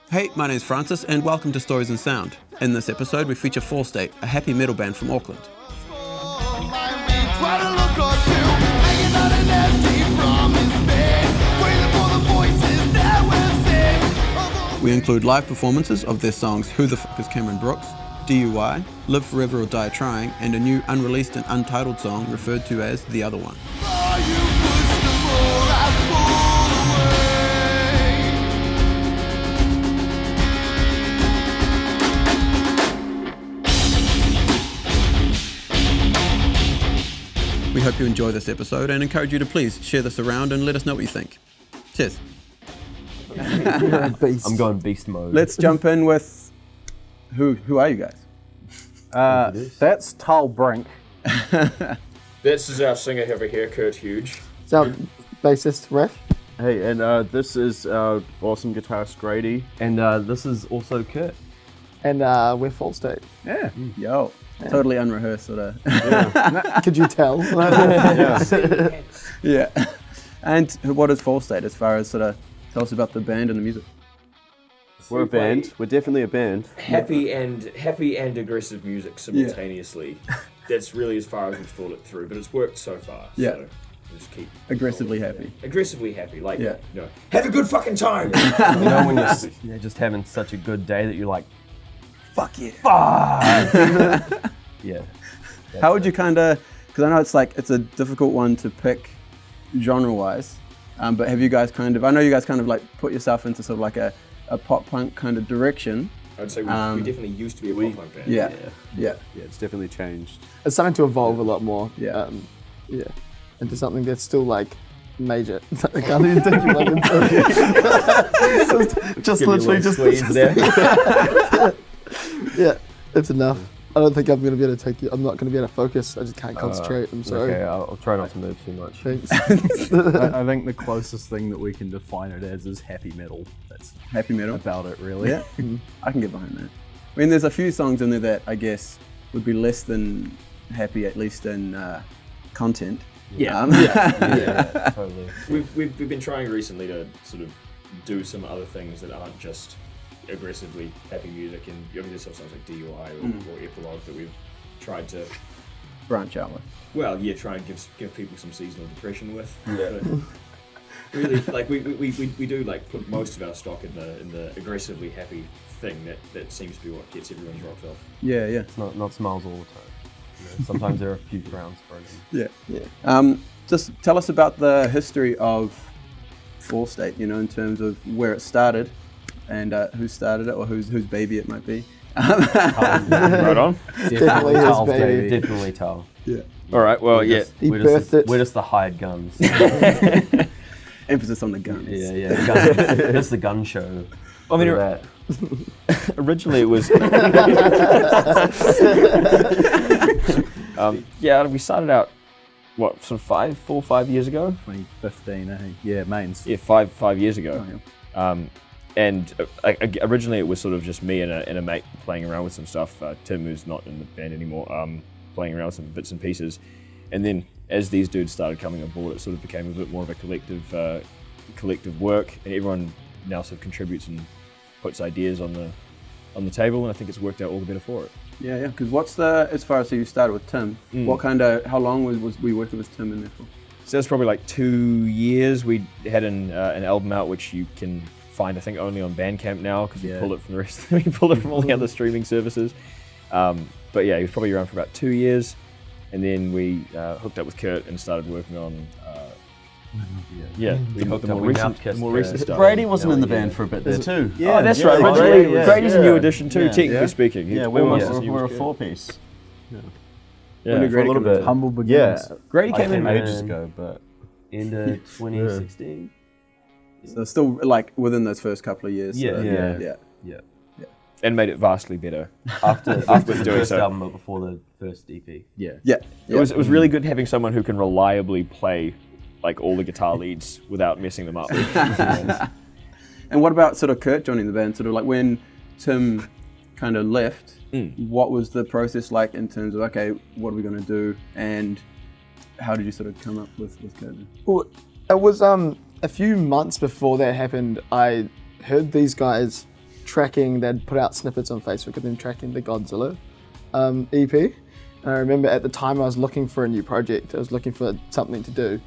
Hey, my name's Francis, and welcome to Stories in Sound. In this episode, we feature Fallstate, a happy metal band from Auckland. We include live performances of their songs Who the Fuck is Cameron Brooks, DUI, Live Forever or Die Trying, and a new unreleased and untitled song referred to as The Other One. We hope you enjoy this episode and encourage you to please share this around and let us know what you think. Cheers. I'm going beast mode. Let's jump in with who are you guys? That's Tal Brink. This is our singer over here, Kurt Huge. It's our bassist, Ref. Hey, and this is our awesome guitarist, Grady. And this is also Kurt. And we're Fallstate. Yeah. Yo. Yeah. Totally unrehearsed, sort of. Yeah. Could you tell? Yeah. And what is Fallstate as far as sort of tell us about the band and the music? We're a band. We're definitely a band. Happy and aggressive music simultaneously. Yeah. That's really as far as we've thought it through, but it's worked so far. Yeah. So we'll just keep aggressively happy. Aggressively happy, like you know, have a good fucking time. You know when you're just having such a good day that you're like, fuck yeah. Fuck. Yeah. How would you kind of, because I know it's a difficult one to pick genre-wise, but have you guys I know you guys kind of like put yourself into sort of like a pop punk kind of direction. I'd say we definitely used to be a pop punk band. Yeah, it's definitely changed. It's starting to evolve a lot more. Yeah. Into something that's still like major. I can't even take you like just literally just there. Yeah, it's enough. I don't think I'm going to be able to take you. I'm not going to be able to focus. I just can't concentrate. I'm sorry. Okay, I'll try not to move too much. Thanks. I think the closest thing that we can define it as is happy metal. That's happy metal about it, really. Yeah, I can get behind that. I mean, there's a few songs in there that I guess would be less than happy, at least in content. Yeah, totally. We've been trying recently to sort of do some other things that aren't just aggressively happy music, and you have yourself songs like DUI or Epilogue that we've tried to branch out with. Well, yeah, try and give people some seasonal depression with. Yeah. But really, like we do like put most of our stock in the aggressively happy thing that seems to be what gets everyone's rocks off. Yeah. It's not smiles all the time. You know, sometimes there are a few frowns for it. Yeah. Just tell us about the history of Fallstate, in terms of where it started and who started it or whose baby it might be. Right on. Definitely his baby. Definitely Tal. Yeah. All right. Well, We're just the hired guns. Emphasis on the guns. Yeah. Guns. It's the gun show. I mean, originally it was. We started out. What, sort of 4 or 5 years ago? 2015, I think. Yeah, mains. Yeah, 5 years ago. Oh, yeah. And originally it was sort of just me and a mate playing around with some stuff. Tim, who's not in the band anymore, playing around with some bits and pieces. And then as these dudes started coming on board, it sort of became a bit more of a collective work, and everyone now sort of contributes and puts ideas on the table, and I think it's worked out all the better for it. Yeah. Because as far as you started with Tim, how long was we working with Tim in there for? So that's probably like 2 years. We had an album out, which you can find, I think, only on Bandcamp now, because we pulled it from the rest. We pulled it from all the other streaming services. But yeah, he was probably around for about 2 years, and then we hooked up with Kurt and started working on. We hooked up with more recent stuff. Brady wasn't in the band for a bit there too. Yeah, that's right. Brady's a new addition too, technically speaking. We're a four-piece. Yeah, for a little bit. Humble beginnings. Grady came in ages ago, but end of 2016. So still like within those first couple of years. Yeah. And made it vastly better after the doing first so. album, but before the first EP. It was really good having someone who can reliably play like all the guitar leads without messing them up. And what about sort of Kurt joining the band? Sort of like when Tim kind of left, what was the process like in terms of, okay, what are we going to do? And how did you sort of come up with Kurt? Well, it was a few months before that happened. I heard these guys tracking, they'd put out snippets on Facebook of them tracking the Godzilla EP. And I remember at the time I was looking for a new project. I was looking for something to do.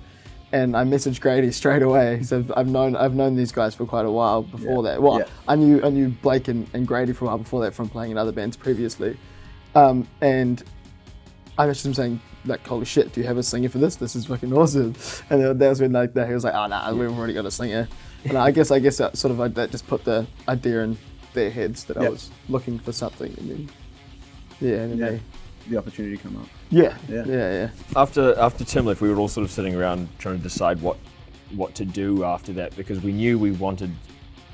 And I messaged Grady straight away. So I've known these guys for quite a while before that. Well, I knew Blake and Grady for a while before that from playing in other bands previously. And I messaged him saying, like, holy shit, do you have a singer for this? This is fucking awesome. And that was when like he was like, oh nah, we've already got a singer. And I guess that sort of like that just put the idea in their heads that I was looking for something, and then the opportunity come up. Yeah. After Tim left, we were all sort of sitting around trying to decide what to do after that, because we knew we wanted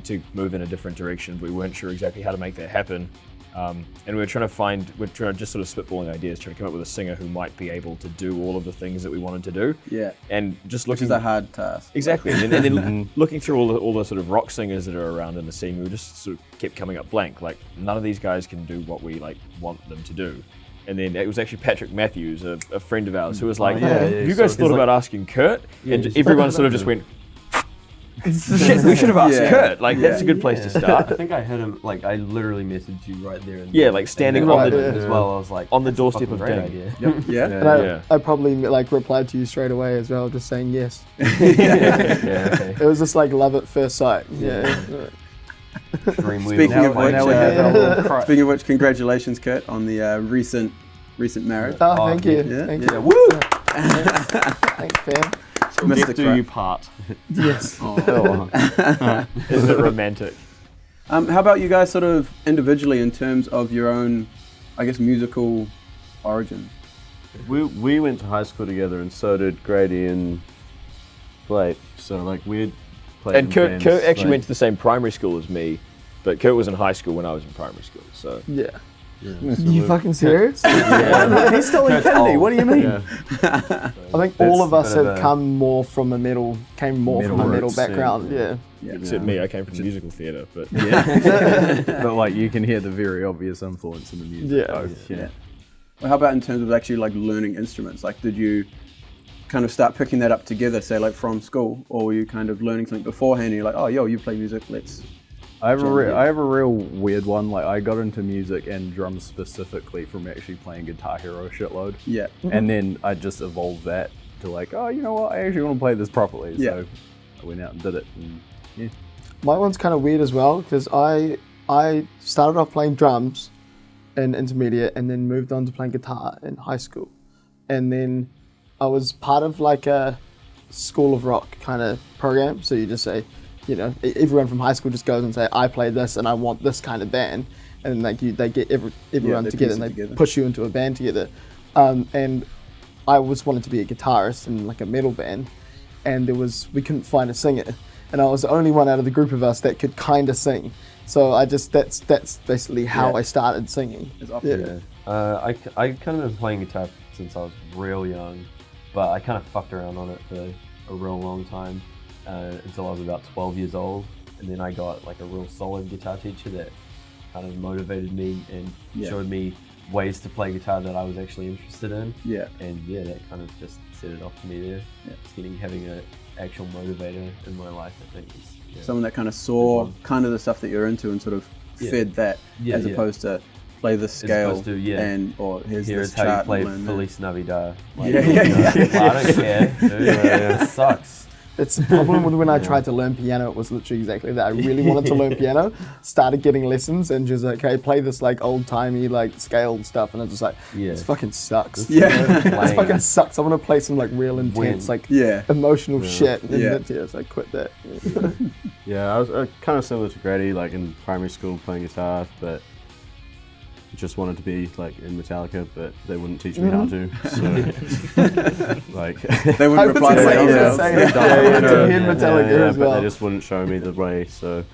to move in a different direction. We weren't sure exactly how to make that happen. And we're trying to just sort of spitballing ideas, trying to come up with a singer who might be able to do all of the things that we wanted to do. Yeah. And just Which looking. is a hard task. Exactly. And then looking through all the sort of rock singers that are around in the scene, we just sort of kept coming up blank. Like, none of these guys can do what we like want them to do. And then it was actually Patrick Matthews, a friend of ours, who was like, "You guys thought about asking Kurt?" And everyone sort of just went, "Shit, we should have asked Kurt." Like, that's a good place to start. I think I heard him. Like, I literally messaged you right there. Like standing on the as well. I was like, on the doorstep of great Ding. idea. And I probably like replied to you straight away as well, just saying yes. Okay. It was just like love at first sight. Speaking of which, congratulations, Kurt, on the recent marriage. Oh, thank you. Thank you. Woo! Thanks, fam. Death do you part. Yes. Isn't it romantic? How about you guys sort of individually in terms of your own, I guess, musical origin? We went to high school together, and so did Grady and Blake. So like we'd played. And Kurt actually went to the same primary school as me, but Kurt was in high school when I was in primary school. So You fucking serious? He's still in Kennedy. What do you mean? I think all of us have come more from a metal background. Yeah. Except me, I came from musical theatre, but But like you can hear the very obvious influence in the music. Well, how about in terms of actually like learning instruments? Like, did you kind of start picking that up together, say like from school, or were you kind of learning something beforehand and you're like, oh, yo, you play music, let's... I have a real weird one. Like, I got into music and drums specifically from actually playing Guitar Hero a shitload. Yeah. And then I just evolved that to like, oh, you know what? I actually want to play this properly. So I went out and did it. And, My one's kind of weird as well, because I started off playing drums in intermediate and then moved on to playing guitar in high school. And then I was part of like a School of Rock kind of program. So you just say, you know, everyone from high school just goes and say, I play this and I want this kind of band. And like they get everyone together and they push you into a band together. And I wanted to be a guitarist in like a metal band, and we couldn't find a singer. And I was the only one out of the group of us that could kind of sing. So that's basically how I started singing. I kind of been playing guitar since I was real young, but I kind of fucked around on it for a real long time. Until I was about 12 years old, and then I got like a real solid guitar teacher that kind of motivated me and showed me ways to play guitar that I was actually interested in. And that kind of just set it off for me there. Just having an actual motivator in my life, I think is someone that kind of saw kind of the stuff that you're into and sort of fed that, as opposed to play this scale or here's this how chart you play and Feliz Navidad. I don't care. It sucks. It's the problem with when I tried to learn piano. It was literally exactly that. I really wanted to learn piano, started getting lessons, and just like, okay, play this like old-timey like scaled stuff, and I was just like, this fucking sucks. This fucking sucks. I want to play some like real intense, like emotional shit. And so I quit that. I was kind of similar to Grady, like in primary school playing guitar, but just wanted to be like in Metallica, but they wouldn't teach me how to. So, like, they wouldn't reply to my emails. But they just wouldn't show me the way. So,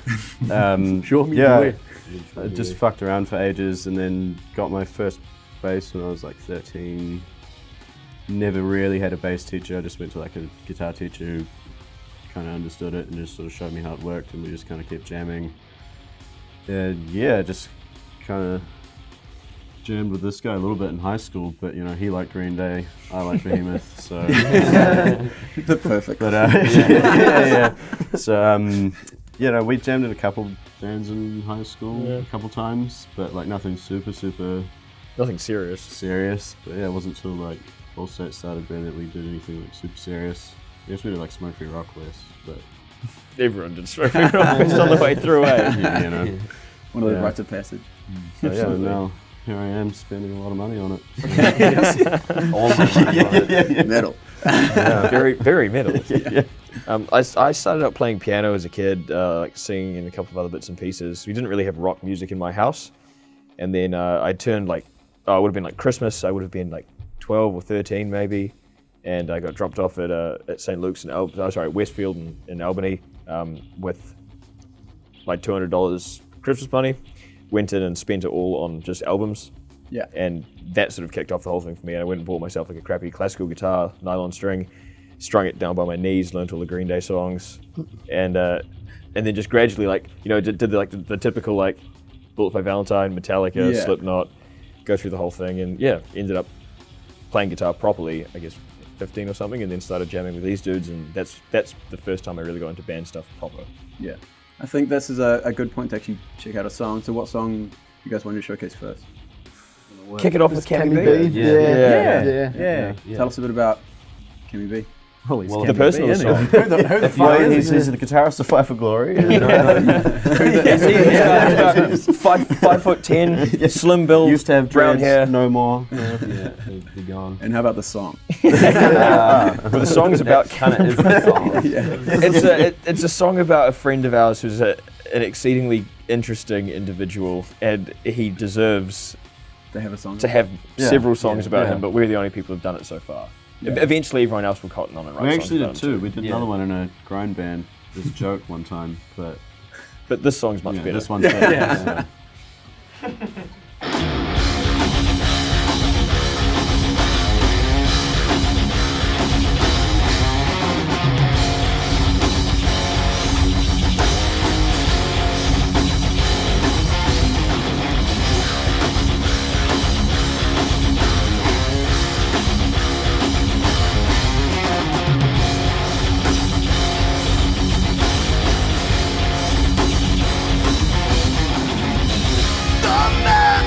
I just fucked around for ages, and then got my first bass when I was like 13. Never really had a bass teacher. I just went to like a guitar teacher who kind of understood it and just sort of showed me how it worked, and we just kind of kept jamming. Just kind of jammed with this guy a little bit in high school, but you know, he liked Green Day, I liked Behemoth, so the perfect. But So Yeah, no, we jammed in a couple bands in high school a couple times, but like nothing super Nothing serious. serious. But yeah, it wasn't until like Fallstate started band that we did anything like super serious. I guess we did like Symmetry rock less, but Everyone did Symmetry rock on the way through, eh? yeah, you know. One of those rites of passage. So yeah, now here I am spending a lot of money on it. All my money on it. Metal. Very, very metal. I started out playing piano as a kid, like singing and a couple of other bits and pieces. We didn't really have rock music in my house. And then I turned it would have been like Christmas. I would have been like 12 or 13 maybe. And I got dropped off at St. Luke's Westfield in Albany with like $200 Christmas money. Went in and spent it all on just albums. Yeah. And that sort of kicked off the whole thing for me. I went and bought myself like a crappy classical guitar, nylon string, strung it down by my knees, learned all the Green Day songs, and then just gradually did the typical like Bullet for Valentine, Metallica, Slipknot, go through the whole thing, and ended up playing guitar properly, I guess 15 or something, and then started jamming with these dudes, and that's the first time I really got into band stuff proper. Yeah. I think this is a good point to actually check out a song. So what song you guys want to showcase first? Kick it off with Cammy B. Yeah. Tell us a bit about Cammy B. Holy Well, The personal song. He's the guitarist of Fight for Glory. He's about 5'10", slim build, Used to have brown dreads, hair. no more. Yeah, they're gone. And how about the song? But the song is about kind of is the song. it's a song about a friend of ours who's an exceedingly interesting individual, and he deserves They have a song. to have several songs about yeah. him, but we're the only people who've done it so far. Eventually, everyone else will cotton on and write We songs actually about did him two. We did another one in a grind band. It was a joke one time, but But this song's much better. this one's better. Yeah. The man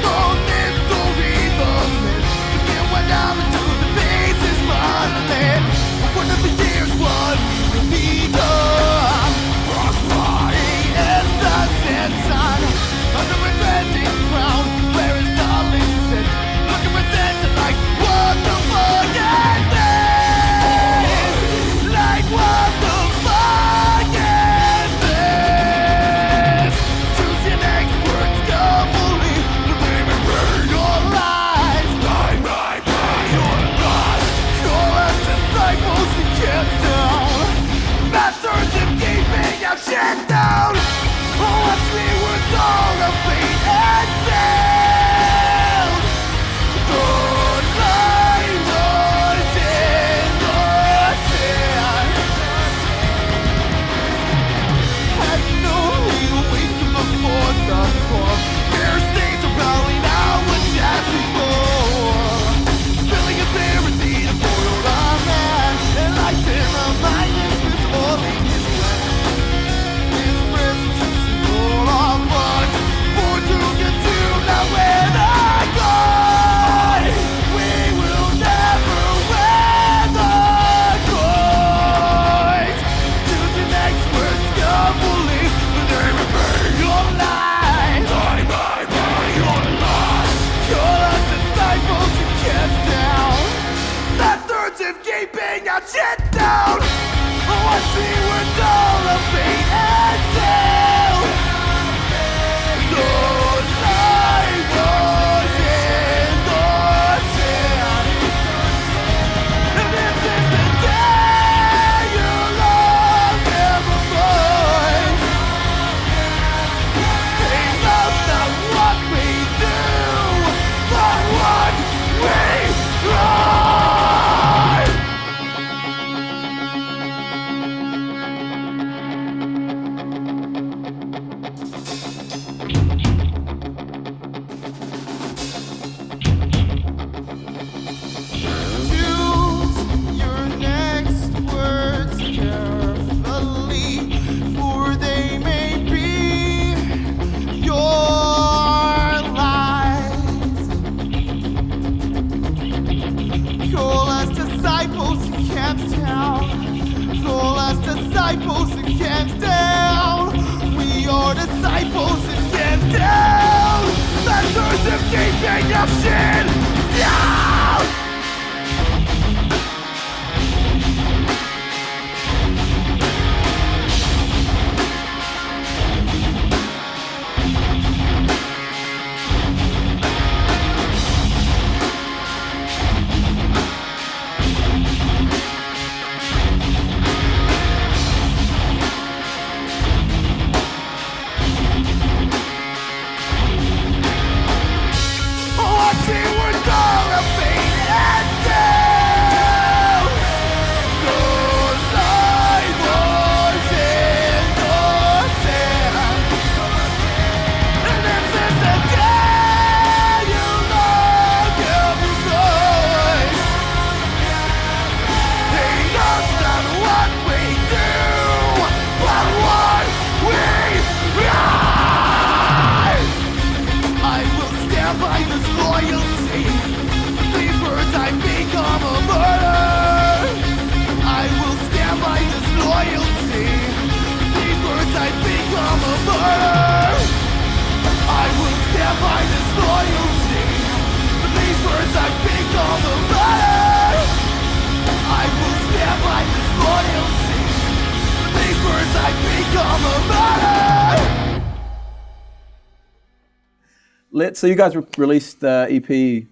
So you guys released the EP,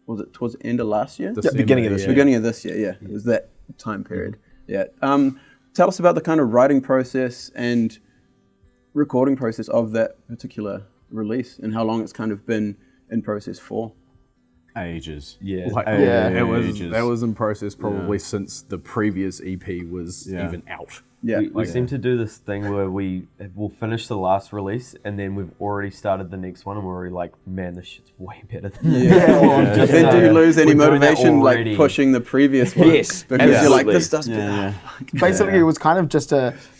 was it towards the end of last year? Beginning of this year. Beginning of this year, yeah. It was that time period. Yeah. Tell us about the kind of writing process and recording process of that particular release and how long it's kind of been in process for. Ages. Yeah. That was in process probably since the previous EP was even out. Yeah. We seem to do this thing where we'll finish the last release and then we've already started the next one and we're already like, man, this shit's way better than this. Then do you lose any motivation like pushing the previous one? Yes. Because you're like, this does better. Basically, it was kind of just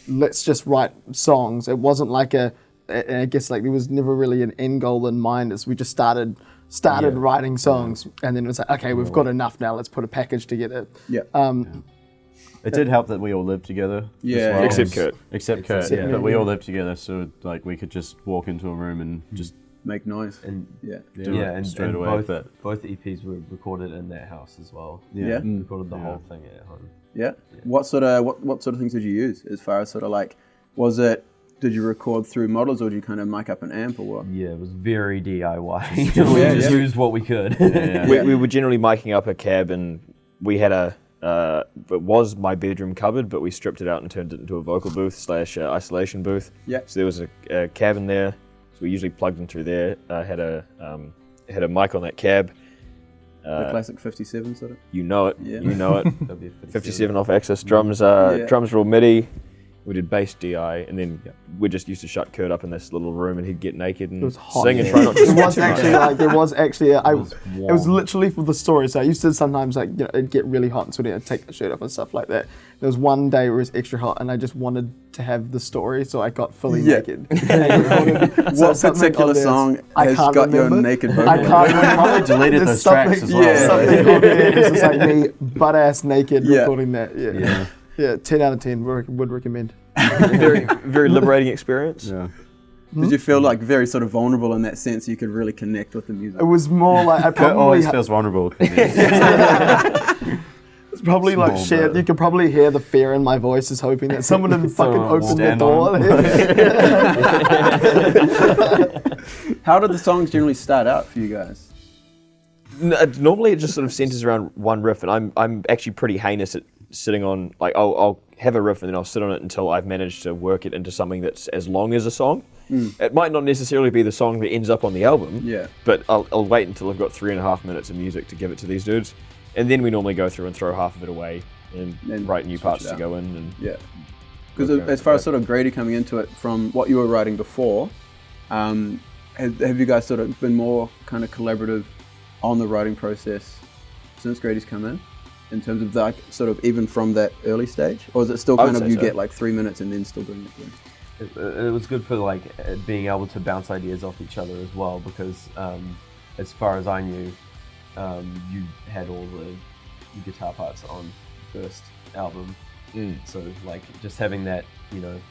let's just write songs. It wasn't like I guess like there was never really an end goal in mind as we just started writing songs and then it was like, okay, we've got enough now, let's put a package together. It did help that we all lived together. Yeah. Well. Except Kurt. Except Kurt, but we all lived together, so like we could just walk into a room and just make noise. And do it straight away. Both EPs were recorded in that house as well. Yeah. Recorded the whole thing at home. Yeah. What sort of things did you use as far as sort of like, did you record through models or did you kind of mic up an amp or what? Yeah, it was very DIY. We just used what we could. We were generally miking up a cab and we had it was my bedroom cupboard, but we stripped it out and turned it into a vocal booth / isolation booth. Yeah. So there was a cab in there. So we usually plugged in through there. Had a mic on that cab. The classic 57 sort of. You know it. Yeah. You know it. 57 off Axis drums. Yeah. Drums were all MIDI. We did bass DI, and then we just used to shut Kurt up in this little room, and he'd get naked and sing and try not to. It was literally for the story. So I used to sometimes it'd get really hot and sweaty. I'd take the shirt off and stuff like that. There was one day where it was extra hot, and I just wanted to have the story, so I got fully naked. What particular song has got your naked vocal? I can't remember. Probably deleted those tracks as well. Something on there. It's just like me butt ass naked recording that. Yeah, 10 out of 10 would recommend. Very, very liberating experience. Yeah. Did you feel like very sort of vulnerable in that sense? You could really connect with the music. It was more like I Kurt probably always feels vulnerable. It's probably like shared. You could probably hear the fear in my voice, is hoping that someone would fucking open the door. How did the songs generally start out for you guys? Normally, it just sort of centers around one riff, and I'm actually pretty heinous at sitting on, like, I'll have a riff and then I'll sit on it until I've managed to work it into something that's as long as a song. It might not necessarily be the song that ends up on the album, but I'll wait until I've got 3.5 minutes of music to give it to these dudes, and then we normally go through and throw half of it away and write new parts to go in. And because as far as sort of Grady coming into it from what you were writing before, have you guys sort of been more kind of collaborative on the writing process since Grady's come in terms of like sort of even from that early stage, or is it still kind of you get like 3 minutes and then still doing it? It was good for like being able to bounce ideas off each other as well, because as far as I knew, you had all the guitar parts on the first album, so like just having that,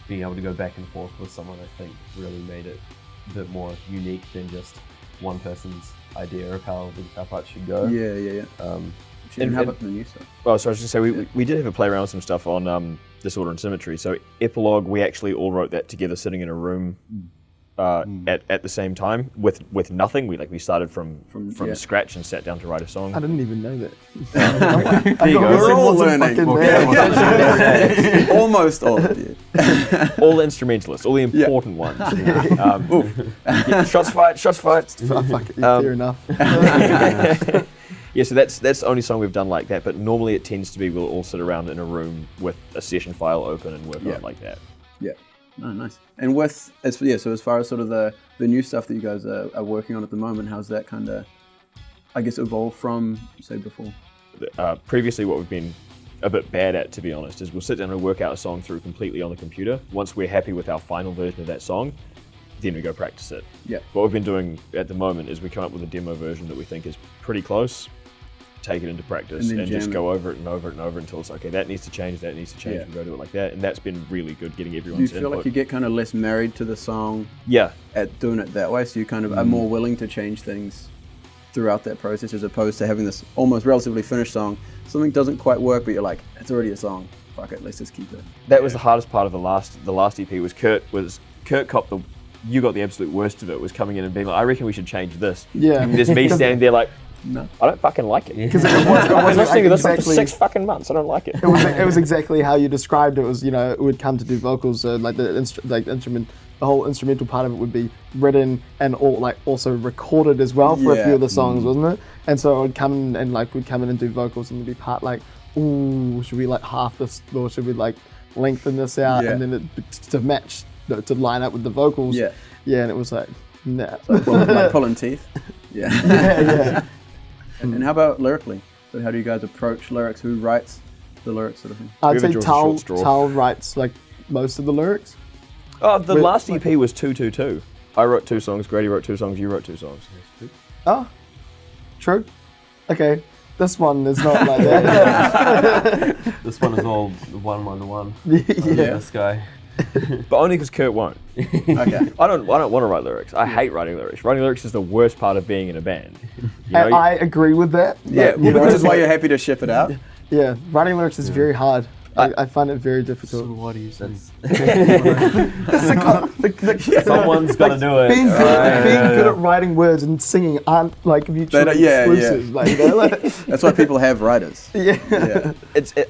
being able to go back and forth with someone, I think really made it a bit more unique than just one person's idea of how the guitar part should go. Yeah. And how about the new stuff? Oh, so I was just going to say, we did have a play around with some stuff on Disorder and Symmetry. So Epilogue, we actually all wrote that together sitting in a room at the same time with nothing. We started from scratch and sat down to write a song. I didn't even know that. There you go. We're all learning. Almost all of you. All the instrumentalists, all the important ones. Shots fired. Fuck it, fair enough. Yeah, so that's the only song we've done like that. But normally it tends to be we'll all sit around in a room with a session file open and work on it like that. Yeah. Oh, nice. And so as far as sort of the new stuff that you guys are working on at the moment, how's that kind of, I guess, evolved from, say, before? Previously, what we've been a bit bad at, to be honest, is we'll sit down and work out a song through completely on the computer. Once we're happy with our final version of that song, then we go practice it. Yeah. What we've been doing at the moment is we come up with a demo version that we think is pretty close, take it into practice, and just go over it and over it and over until it's okay, that needs to change, we go do it like that. And that's been really good, getting everyone's input. Do you feel like you get kind of less married to the song at doing it that way? So you kind of are more willing to change things throughout that process as opposed to having this almost relatively finished song. Something doesn't quite work, but you're like, it's already a song. Fuck it, let's just keep it. That was the hardest part of the last EP was Kurt copped you got the absolute worst of it, was coming in and being like, I reckon we should change this. Yeah. And there's me standing there like, no, I don't fucking like it. Because it was listening to this for 6 fucking months. I don't like it. It was exactly how you described it. It was, it would come to do vocals, like the whole instrumental part of it would be written and also recorded as well for a few of the songs, wasn't it? And so it would come in and do vocals, and there'd be part like, ooh, should we half this, or should we lengthen this out, and then to match, to line up with the vocals. Yeah, and it was like, nah. So pulling teeth. Yeah. And how about lyrically? So how do you guys approach lyrics? Who writes the lyrics, sort of thing? I'd say Tal writes most of the lyrics. Oh, the last EP was 222. I wrote 2 songs, Grady wrote 2 songs, you wrote 2 songs. Oh, true. Okay, this one is not like that. This one is all 1-1-1. This guy. But only because Kurt won't. Okay. I don't want to write lyrics. I hate writing lyrics. Writing lyrics is the worst part of being in a band. I agree with that. Yeah, which is why you're happy to ship it out. Yeah, writing lyrics is very hard. I find it very difficult. So what do you say? Someone's got to do it. Being good at writing words and singing aren't mutually exclusive. That's why people have writers. Yeah.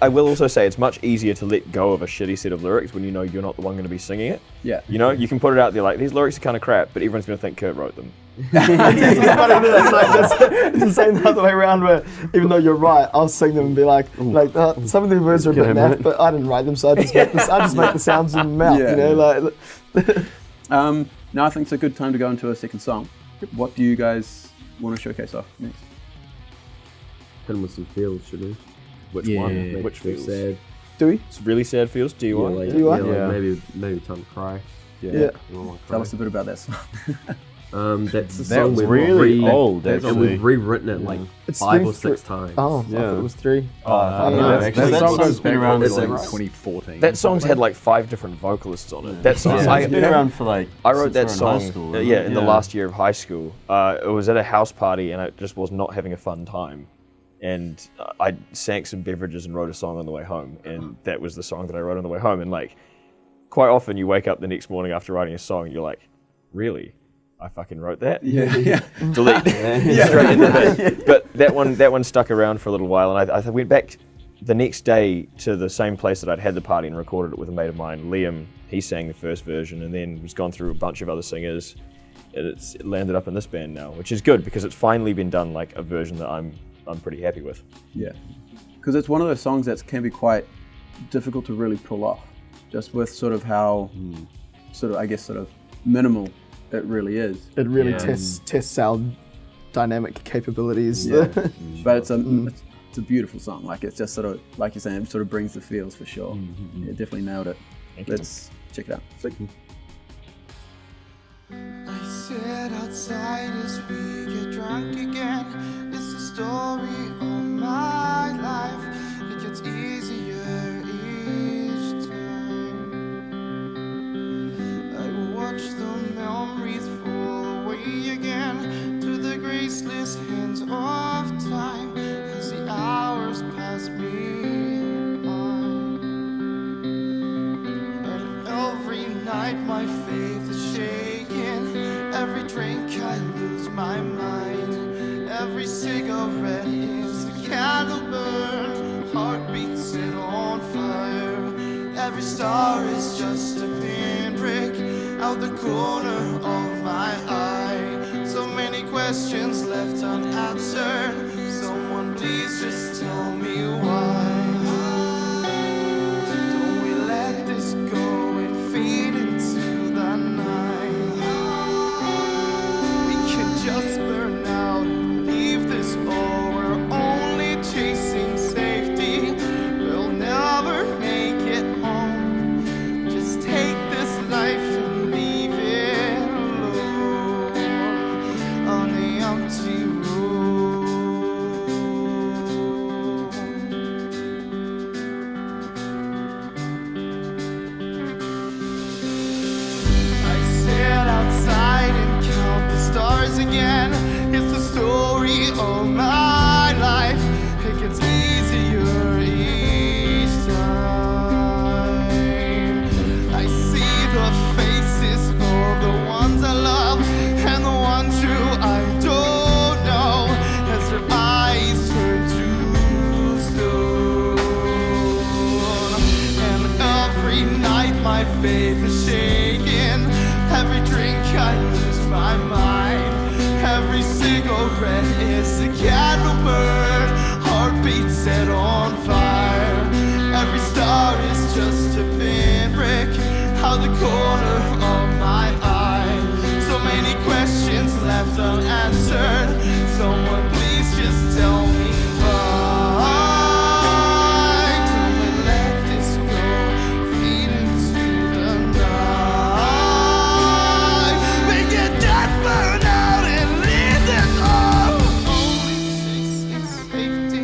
I will also say it's much easier to let go of a shitty set of lyrics when you know you're not the one going to be singing it. Yeah. You can put it out there like, these lyrics are kind of crap, but everyone's going to think Kurt wrote them. It's the same the other way around, where even though you're right, I'll sing them and be like some of the words are a bit naff, but I didn't write them, so I just make the sounds in the mouth, Now I think it's a good time to go into a second song. What do you guys want to showcase off next? Hit him with some feels, should we? Which one? Which feels? Sad. Do we? It's really sad feels. Do you want? Maybe time to cry. Yeah. Tell us a bit about that song. That's a song we've really old, actually. And we've rewritten it 5 or 6 times. Oh, I thought it was 3. That song has been around since 2014. That song's had 5 different vocalists on it. That song, it's been around for I wrote that song in the last year of high school. It was at a house party and I just was not having a fun time. And I sank some beverages and wrote a song on the way home. And that was the song that I wrote on the way home. And quite often you wake up the next morning after writing a song and you're like, really? I fucking wrote that. Yeah. Delete. Straight into bed. But that one stuck around for a little while, and I went back the next day to the same place that I'd had the party and recorded it with a mate of mine, Liam. He sang the first version, and then was gone through a bunch of other singers. It landed up in this band now, which is good because it's finally been done a version that I'm pretty happy with. Yeah, because it's one of those songs that can be quite difficult to really pull off, just with sort of how sort of minimal it really is. It really tests our dynamic capabilities. Yeah. But it's a beautiful song. It's just sort of, like you're saying, it sort of brings the feels for sure. Mm-hmm. Yeah, definitely nailed it. Let's check it out. I sit outside as we get drunk again. It's the story of my life. It gets easier each time. I watch the memories fall away again to my mind. Every cigarette is a candle burn, heartbeat set on fire. Every star is just a pinprick out the corner of my eye. So many questions left unanswered. Someone please just tell me why. Don't we let this go and fade into the night? We can just burn out and leave this all. We're only chasing safety. We'll never make it home. Just take this life and leave it alone on the empty road. I sit outside and count the stars again. It's the story of my life. It gets easier each time. I see the faces of the ones I love and the ones who I don't know as their eyes turn to stone. And every night my faith is shaken. Every drink I lose my mind. Every cigarette is a candle burn, heartbeat set on fire. Every star is just a pinprick out the corner of my eye. So many questions left unanswered. Someone please just tell me why. Don't we let this go, feed into the night? Make it death burn out and leave this all. Only chasing safety,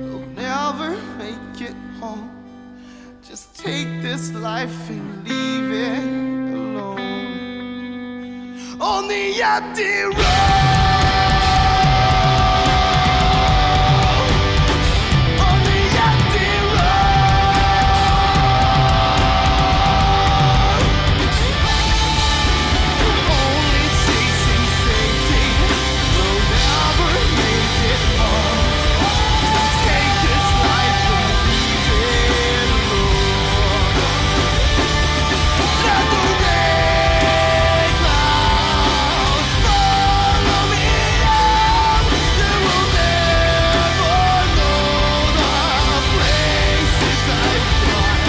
we'll never make it home. Just take this life and leave it alone on the empty road. On the empty road. Only chasing safety, we'll never make it home. Just take this life and leave it alone. Let the rain clouds follow me out. They will never know the places I've gone.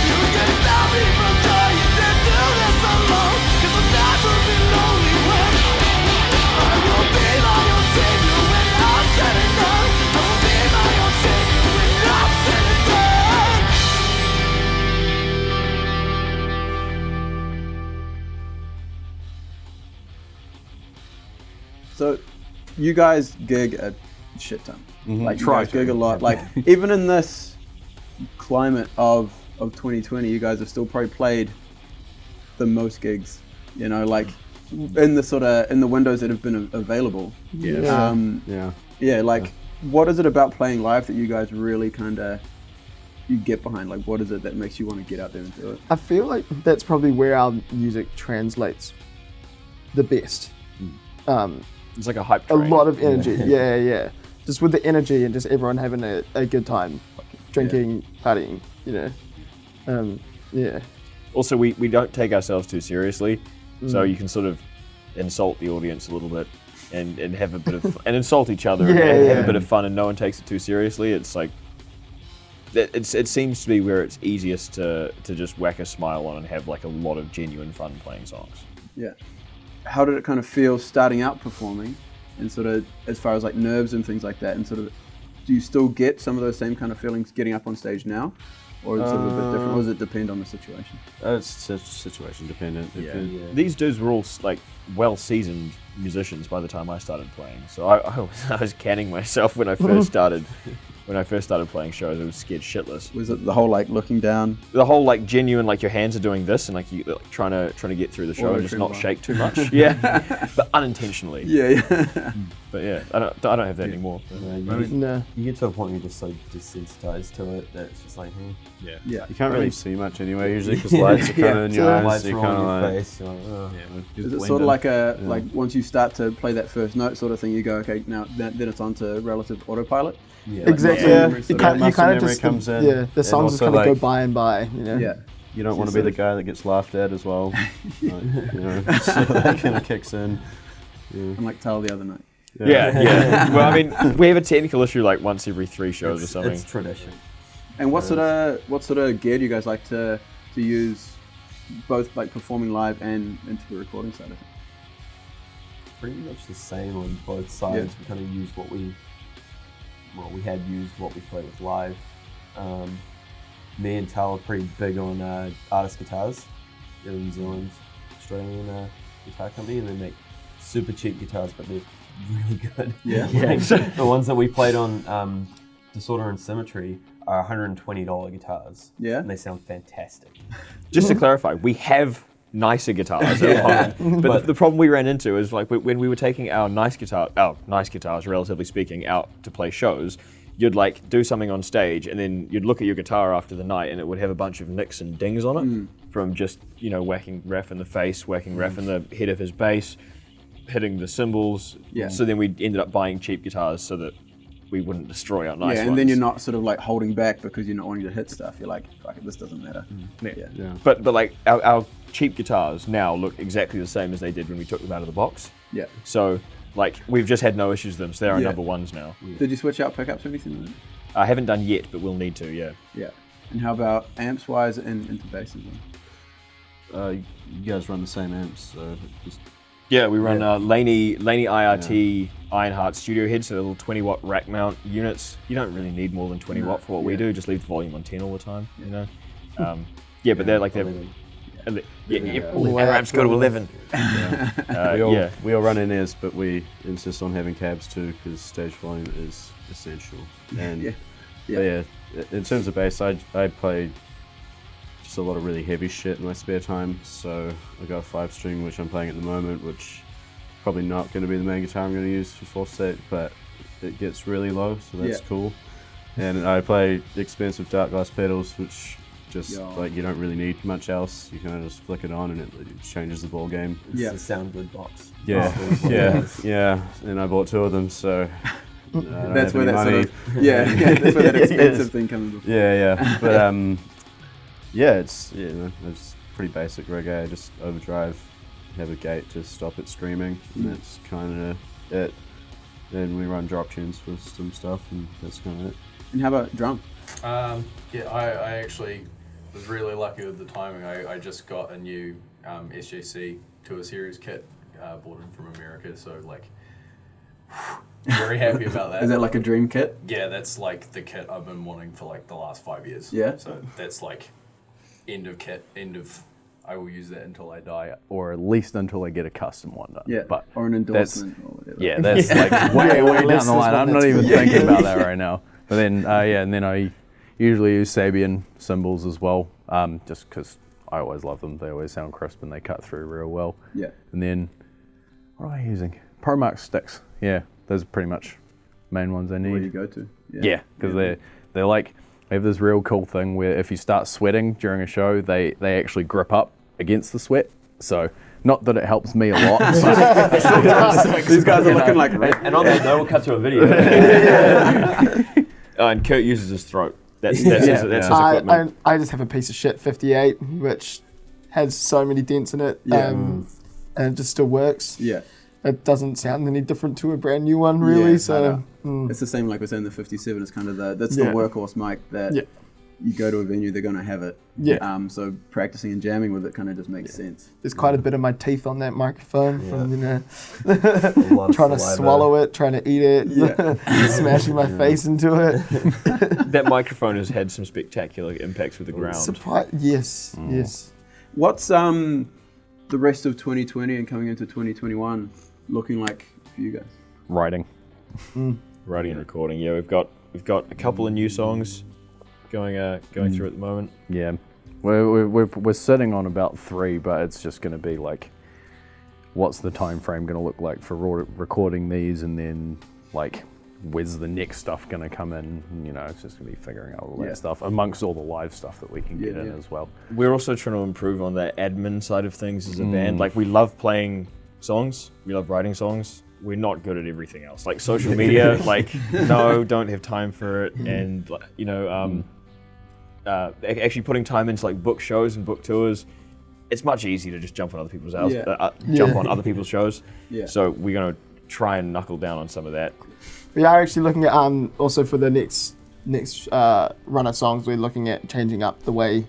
You can stop me from trying to do this alone, 'cause I'll never be lonely when I will be my own savior when I'm said and done. I will be my own savior when I'm said and done. So, you guys gig a shit ton. Like, you Try guys to. gig a lot. Like, even in this climate of 2020, you guys have still probably played the most gigs. You know, like in the windows that have been available. Yeah. Yeah, like what is it about playing live that you guys really kind of you get behind? Like, what is it that makes you want to get out there and do it? I feel like that's probably where our music translates the best. It's like a hype A train. lot of energy, yeah. Just with the energy and just everyone having a good time, drinking, partying, you know. Yeah. Also, we don't take ourselves too seriously, so you can sort of insult the audience a little bit and have a bit of and insult each other and have a bit of fun, and no one takes it too seriously. It's like it seems to be where it's easiest to just whack a smile on and have like a lot of genuine fun playing songs. Yeah. How did it kind of feel starting out performing, and sort of as far as like nerves and things like that, and sort of do you still get some of those same kind of feelings getting up on stage now? Or is it sort of a bit different? Or does it depend on the situation? It's situation dependent. These dudes were all like well-seasoned musicians by the time I started playing, so I was canning myself when I first started. when I first started playing shows, I was scared shitless. Was it the whole like looking down? The whole like genuine, like your hands are doing this and like you like, trying to get through the show and just not shake too much. Yeah, but unintentionally. Yeah. But yeah, I don't have that anymore. You get to a point where you're just so desensitized to it that it's just like, Yeah. You can't really see much anyway, usually, because lights are kind of in your eyes. lights You are kind on of your like, face. You're like, oh. Is it sort of like like once you start to play that first note sort of thing, you go, okay, now then it's on to relative autopilot? Yeah. Exactly. Like, You muscle kind of memory just comes in, the and songs just also, kind of like, go by and by. You know. Yeah. you don't want to be the guy that gets laughed at as well. So that kind of kicks in. Unlike Tal the other night. Yeah. Well, I mean, we have a technical issue like once every 3 shows or something. It's tradition. And what sort of gear do you guys like to use, both like performing live and into the recording side of it? Pretty much the same on both sides. We kind of use what we play with live. Me and Tal are pretty big on artist guitars. They're a New Zealand, Australian guitar company, and they make super cheap guitars, but they're really good. Yeah. The ones that we played on Disorder and Symmetry are $120 guitars. Yeah. And they sound fantastic. Just to clarify, we have nicer guitars at home, but the problem we ran into is like when we were taking our nice guitars, relatively speaking, out to play shows, you'd like do something on stage and then you'd look at your guitar after the night and it would have a bunch of nicks and dings on it from just, whacking Raph in the face, whacking Raph in the head of his bass, hitting the cymbals. Yeah. So then we ended up buying cheap guitars so that we wouldn't destroy our nice ones. Yeah, and then you're not sort of like holding back because you're not wanting to hit stuff. You're like, fuck it, this doesn't matter. Yeah. But like our cheap guitars now look exactly the same as they did when we took them out of the box. Yeah. So like we've just had no issues with them, so they're our number ones now. Did you switch out pickups or anything like that? I haven't done yet, but we'll need to, yeah. Yeah. And how about amps wise and into basses? You guys run the same amps, so just Yeah, we run Laney IRT Ironheart studio heads, so the little 20 watt rack mount units. You don't really need more than 20 watt for what we do. Just leave the volume on 10 all the time, but they're like our amps go to 11. we all run in-ears, but we insist on having cabs too because stage volume is essential. And in terms of bass, I play just a lot of really heavy shit in my spare time. So I got a 5-string which I'm playing at the moment, which probably not going to be the main guitar I'm going to use for Fallstate, but it gets really low, so that's cool. And I play expensive dark glass pedals, which just like you don't really need much else. You kind of just flick it on and it changes the ball game. It's a sound good box. Yeah. And I bought 2 of them, so that's where that sort of that's where that expensive thing comes in. But it's pretty basic reggae. I just overdrive, have a gate to stop it screaming, and that's kind of it. Then we run drop tunes for some stuff, and that's kind of it. And how about drum? I actually was really lucky with the timing. I just got a new SJC Tour Series kit, bought in from America, so like very happy about that. Is that like a dream kit? Yeah, that's like the kit I've been wanting for like the last 5 years. Yeah. So that's like end of kit, I will use that until I die. Or at least until I get a custom one done. Yeah, but or an endorsement or whatever. Yeah, that's like way down the line. I'm not even thinking about that right now. But then, and then I usually use Sabian cymbals as well, just because I always love them. They always sound crisp and they cut through real well. Yeah. And then, what am I using? Promark Sticks. Yeah, those are pretty much main ones I need. Where you go to. Yeah, because they're like, they have this real cool thing where if you start sweating during a show, they actually grip up against the sweat. So, not that it helps me a lot, but these guys are looking like and on that note, we'll cut to a video. And Kurt uses his throat. That's his equipment. I just have a piece of shit 58, which has so many dents in it, and it just still works. Yeah. It doesn't sound any different to a brand new one, really. It's the same like we're saying the 57. It's kind of that's the workhorse mic that you go to a venue, they're going to have it. Yeah. So practicing and jamming with it kind of just makes sense. There's quite a bit of my teeth on that microphone from trying to swallow it, trying to eat it, smashing my face into it. That microphone has had some spectacular impacts with the ground. Yes. What's the rest of 2020 and coming into 2021 looking like for you guys? writing. Writing and recording. Yeah, we've got We've got a couple of new songs going through at the moment. Yeah, we're sitting on about 3, but it's just going to be like, what's the time frame going to look like for recording these, and then like, where's the next stuff going to come in? You know, it's just going to be figuring out all that stuff amongst all the live stuff that we can get in as well. We're also trying to improve on the admin side of things as a band. Like, we love playing songs, we love writing songs. We're not good at everything else. Like social media, like don't have time for it, and you know, actually putting time into like book shows and book tours. It's much easier to just jump on other people's jump on other people's shows. Yeah. So we're gonna try and knuckle down on some of that. We are actually looking at also for the next run of songs. We're looking at changing up the way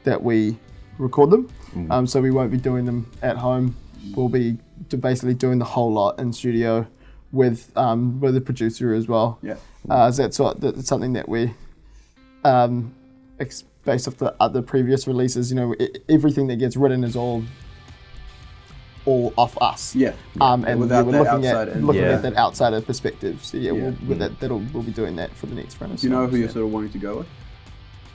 that we record them. So we won't be doing them at home. We'll be basically doing the whole lot in studio with the producer as well. Yeah. That's something that we based off the other previous releases. You know, everything that gets written is all off us. Yeah. And we're looking at that outsider perspective. So yeah, we'll be doing that for the next run. Do you know who you're sort of wanting to go with?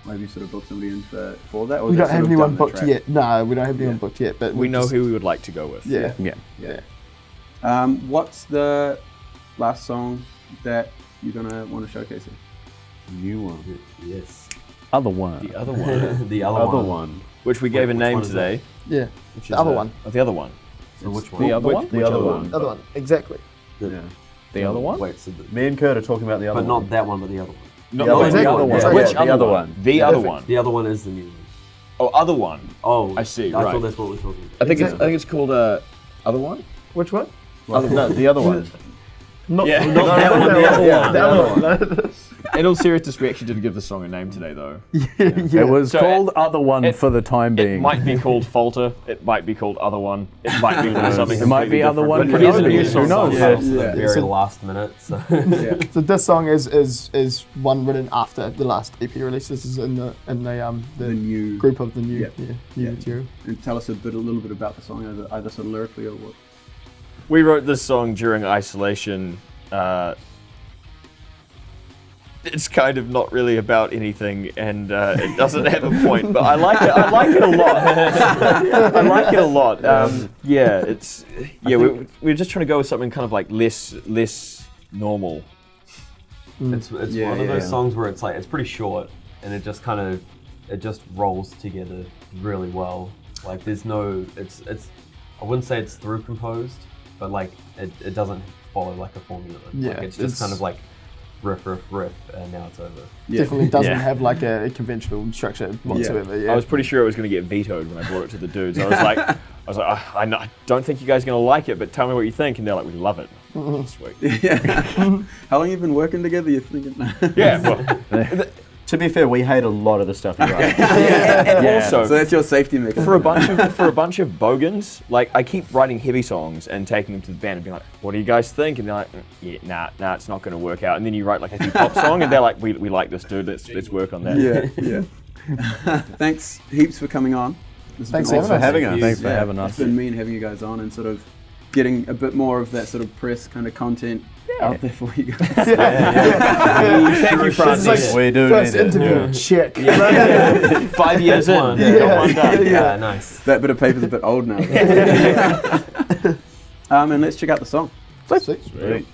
Maybe sort of book somebody in for that? Or we don't have anyone booked yet. No, we don't have anyone booked yet. But we know who we would like to go with. Yeah. What's the last song that you're gonna want to showcase? New one. Yes. Other one. The other one. The other one. Which we gave a name today. Yeah. The other one. Oh, the other one. So which one? The other one? The other one. The other one. Exactly. The other one? Wait, so me and Kurt are talking about the other one. But not that one, but the other one. No, exactly. the other one. Yeah. Which The other one? The other one. The other one is the new one. Oh, other one. Oh, I see. I right. thought that's what we're talking about. I think it's called other one. Which one? No, the other one. Not that one. The other one. In all seriousness, we actually didn't give the song a name today, though. It was called Other One for the time being. It might be called Falter. It might be called Other One. It might be called something. It might be Other One. But here's a new song. Who knows? Very last minute. So. So this song is one written after the last EP release. This is in the new group of the new material. And tell us a little bit about the song, either sort of lyrically or what. We wrote this song during isolation. It's kind of not really about anything, and it doesn't have a point. But I like it. I like it a lot. I like it a lot. We're just trying to go with something kind of like less normal. It's one of those songs where it's like it's pretty short, and it just rolls together really well. Like there's no, it's I wouldn't say it's through composed, but like it doesn't follow like a formula. Like it's just kind of like riff, and now it's over. Definitely doesn't have like a conventional structure whatsoever. Yeah. I was pretty sure it was going to get vetoed when I brought it to the dudes. I was like, I don't think you guys are going to like it, but tell me what you think. And they're like, we love it. Sweet. Yeah. How long have you been working together? You're thinking? Yeah. Well, to be fair, we hate a lot of the stuff you write. And also, so that's your safety mechanism. For a bunch of bogans, like I keep writing heavy songs and taking them to the band and being like, "What do you guys think?" And they're like, nah, it's not going to work out. And then you write like a pop song, and they're like, "We like this dude. Let's work on that." Yeah. Thanks heaps for coming on. Thanks for having us. Thanks for having us. It's been mean having you guys on and sort of getting a bit more of that sort of press kind of content out there for you guys. Thank you, Francis. We do first need interview. Check. 5 years in. Got one done. Yeah, nice. That bit of paper's a bit old now. And let's check out the song. Sweet.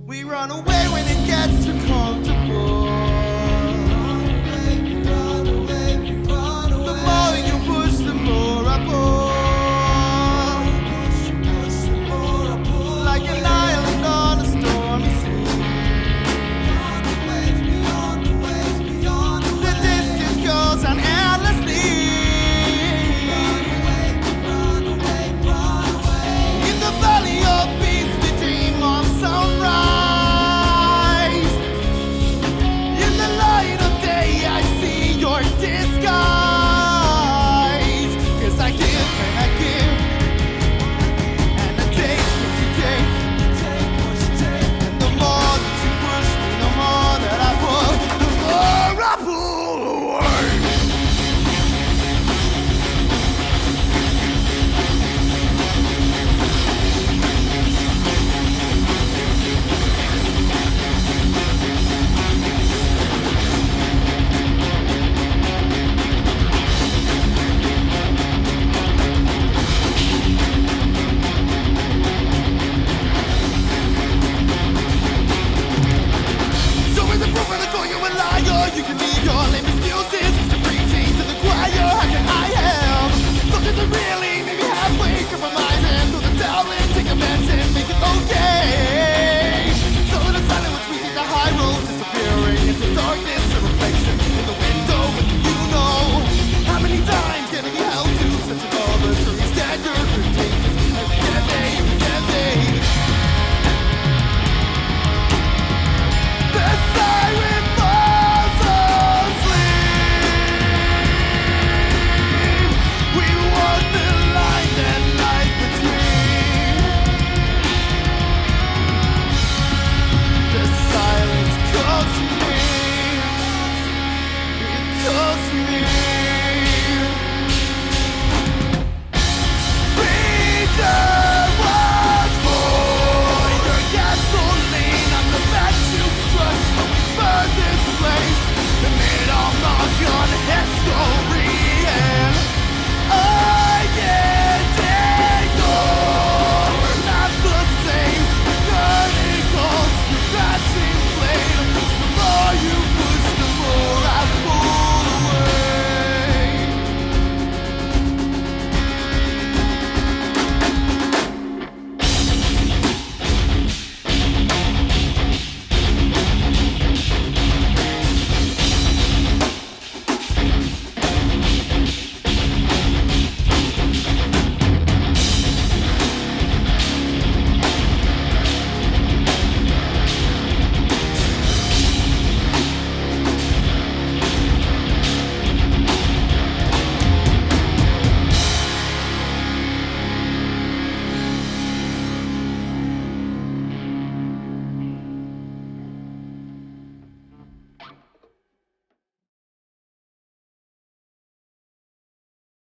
We run away when it gets too cold to